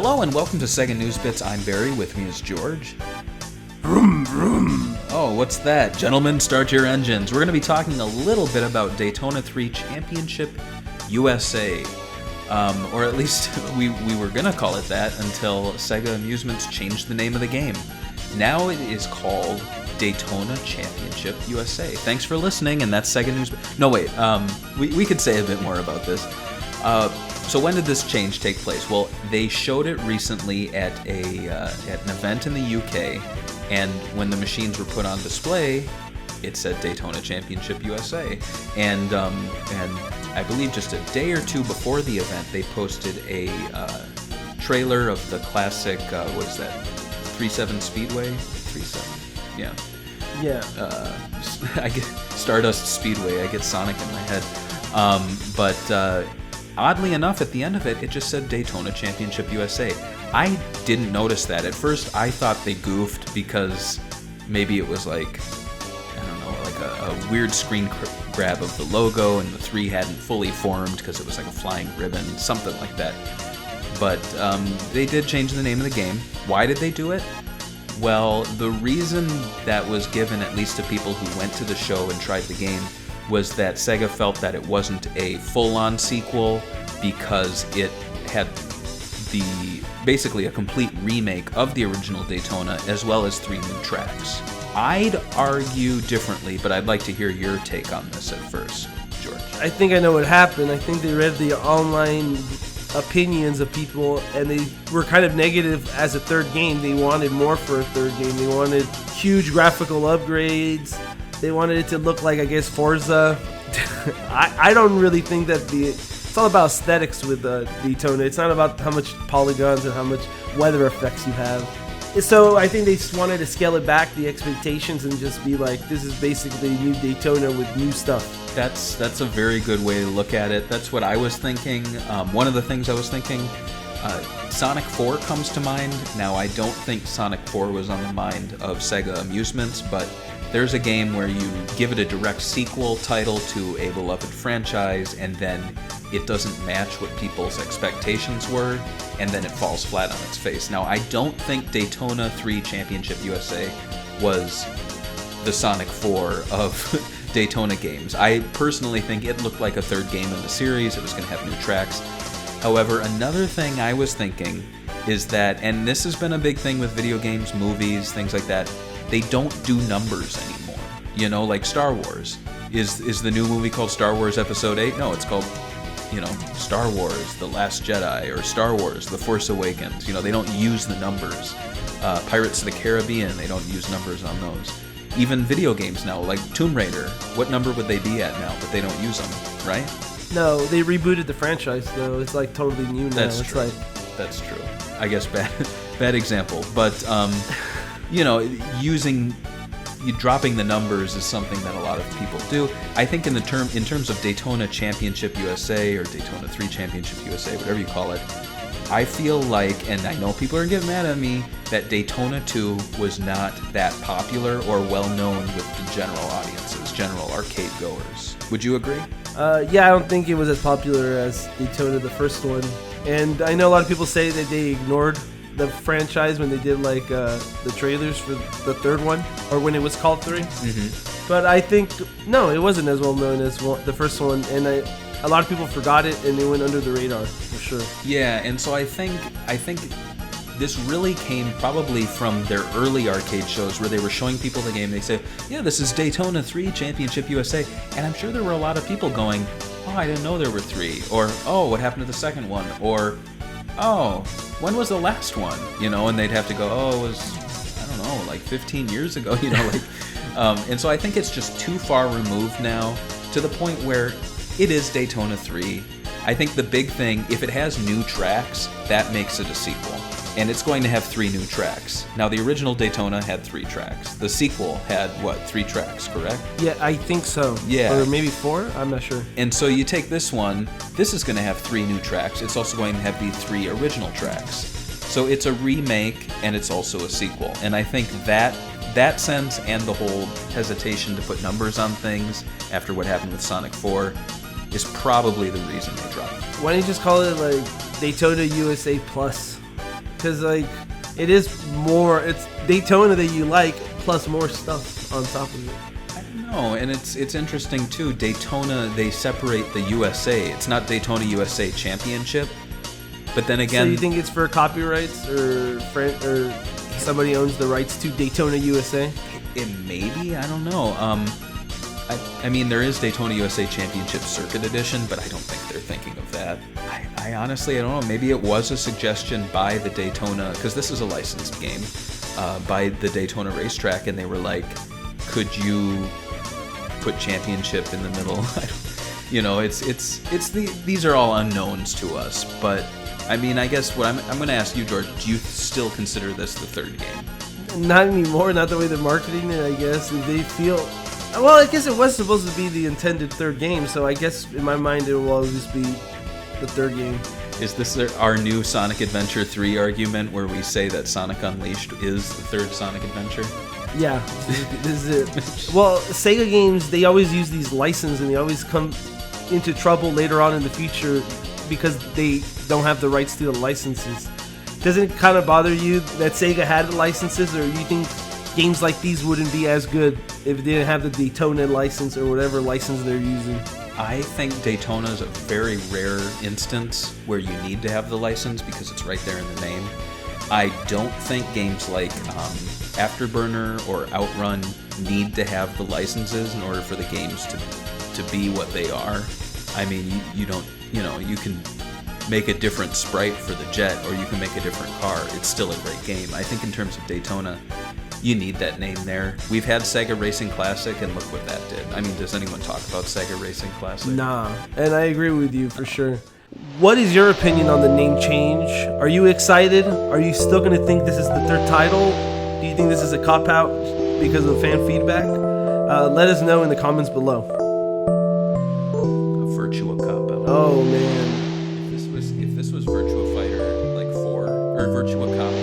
Hello and welcome to SEGA News Bits. I'm Barry. With me is George. Vroom, vroom. Oh, what's that? Gentlemen, start your engines. We're going to be talking a little bit about Daytona 3 Championship USA. Or at least we were going to call it that until Sega Amusements changed the name of the game. Now it is called Daytona Championship USA. Thanks for listening, and that's SEGA News. No, wait. We could say a bit more about this. So when did this change take place? Well, they showed it recently at an event in the UK, and when the machines were put on display, it said Daytona Championship USA. And I believe just a day or two before the event, they posted a trailer of the classic, what is that, 3.7 Speedway? 3.7, yeah. Yeah. I get Stardust Speedway, I get Sonic in my head. But oddly enough, at the end of it, it just said Daytona Championship USA. I didn't notice that. At first, I thought they goofed because maybe it was like, I don't know, like a weird screen grab of the logo and the 3 hadn't fully formed because it was like a flying ribbon, something like that. But they did change the name of the game. Why did they do it? Well, the reason that was given, at least to people who went to the show and tried the game, was that Sega felt that it wasn't a full-on sequel because it had basically a complete remake of the original Daytona as well as 3 new tracks. I'd argue differently, but I'd like to hear your take on this at first, George. I think I know what happened. I think they read the online opinions of people, and they were kind of negative as a third game. They wanted more for a third game. They wanted huge graphical upgrades. They wanted it to look like, I guess, Forza. I don't really think that it's all about aesthetics with Daytona. It's not about how much polygons and how much weather effects you have. So I think they just wanted to scale it back, the expectations, and just be like, this is basically new Daytona with new stuff. That's a very good way to look at it. That's what I was thinking. One of the things I was thinking, Sonic 4 comes to mind. Now, I don't think Sonic 4 was on the mind of Sega Amusements, but there's a game where you give it a direct sequel title to a beloved franchise, and then it doesn't match what people's expectations were, and then it falls flat on its face. Now, I don't think Daytona 3 Championship USA was the Sonic 4 of Daytona games. I personally think it looked like a third game in the series. It was going to have new tracks. However, another thing I was thinking is that, and this has been a big thing with video games, movies, things like that, they don't do numbers anymore. You know, like Star Wars. Is the new movie called Star Wars Episode 8? No, it's called, Star Wars The Last Jedi, or Star Wars The Force Awakens. They don't use the numbers. Pirates of the Caribbean, they don't use numbers on those. Even video games now, like Tomb Raider, what number would they be at now? But they don't use them, right? No, they rebooted the franchise, though. It's like totally new now. That's true. That's true. I guess bad example. But, dropping the numbers is something that a lot of people do. I think in terms of Daytona Championship USA or Daytona 3 Championship USA, whatever you call it, I feel like, and I know people are getting mad at me, that Daytona 2 was not that popular or well known with the general audiences, general arcade goers. Would you agree? Yeah, I don't think it was as popular as Daytona, the first one. And I know a lot of people say that they ignored the franchise when they did the trailers for the third one, or when it was called 3. Mm-hmm. But I think, no, it wasn't as well known as the first one, and a lot of people forgot it, and it went under the radar, for sure. Yeah, and so I think this really came probably from their early arcade shows where they were showing people the game. They say, yeah, this is Daytona 3 Championship USA, and I'm sure there were a lot of people going, oh, I didn't know there were 3, or, oh, what happened to the second one, or, oh, when was the last one? And they'd have to go, oh, it was, I don't know, like 15 years ago, and so I think it's just too far removed now to the point where it is Daytona 3. I think the big thing, if it has new tracks, that makes it a sequel. And it's going to have 3 new tracks. Now, the original Daytona had 3 tracks. The sequel had, 3 tracks, correct? Yeah, I think so. Yeah. Or maybe 4? I'm not sure. And so you take this one, this is going to have 3 new tracks. It's also going to have the 3 original tracks. So it's a remake, and it's also a sequel. And I think that sense and the whole hesitation to put numbers on things after what happened with Sonic 4 is probably the reason they dropped it. Why don't you just call it, Daytona USA Plus? because like it is more. It's Daytona that you like plus more stuff on top of it. I don't know, and it's interesting too. Daytona, they separate the USA. It's not Daytona USA Championship, but then again, so you think it's for copyrights or somebody owns the rights to Daytona USA? it maybe, I don't know. I mean, there is Daytona USA Championship Circuit Edition, but I don't think they're thinking of that. I honestly, I don't know. Maybe it was a suggestion by the Daytona, because this is a licensed game, by the Daytona racetrack, and they were like, could you put championship in the middle? These are all unknowns to us, but I mean, I guess what I'm going to ask you, George, do you still consider this the third game? Not anymore, not the way they're marketing it, I guess. If they feel... Well, I guess it was supposed to be the intended third game, so I guess in my mind it will always be the third game. Is this our new Sonic Adventure 3 argument where we say that Sonic Unleashed is the third Sonic Adventure? Yeah, this is it. Well, Sega games, they always use these licenses and they always come into trouble later on in the future because they don't have the rights to the licenses. Doesn't it kind of bother you that Sega had the licenses, or you think games like these wouldn't be as good if they didn't have the Daytona license or whatever license they're using? I think Daytona is a very rare instance where you need to have the license because it's right there in the name. I don't think games like Afterburner or Outrun need to have the licenses in order for the games to be what they are. I mean, you don't, you can make a different sprite for the jet or you can make a different car. It's still a great game. I think in terms of Daytona, you need that name there. We've had Sega Racing Classic, and look what that did. I mean, does anyone talk about Sega Racing Classic? Nah, and I agree with you for sure. What is your opinion on the name change? Are you excited? Are you still going to think this is the third title? Do you think this is a cop-out because of fan feedback? Let us know in the comments below. A Virtua cop-out. Oh, man. If this was Virtua Fighter, like 4, or Virtua Cop,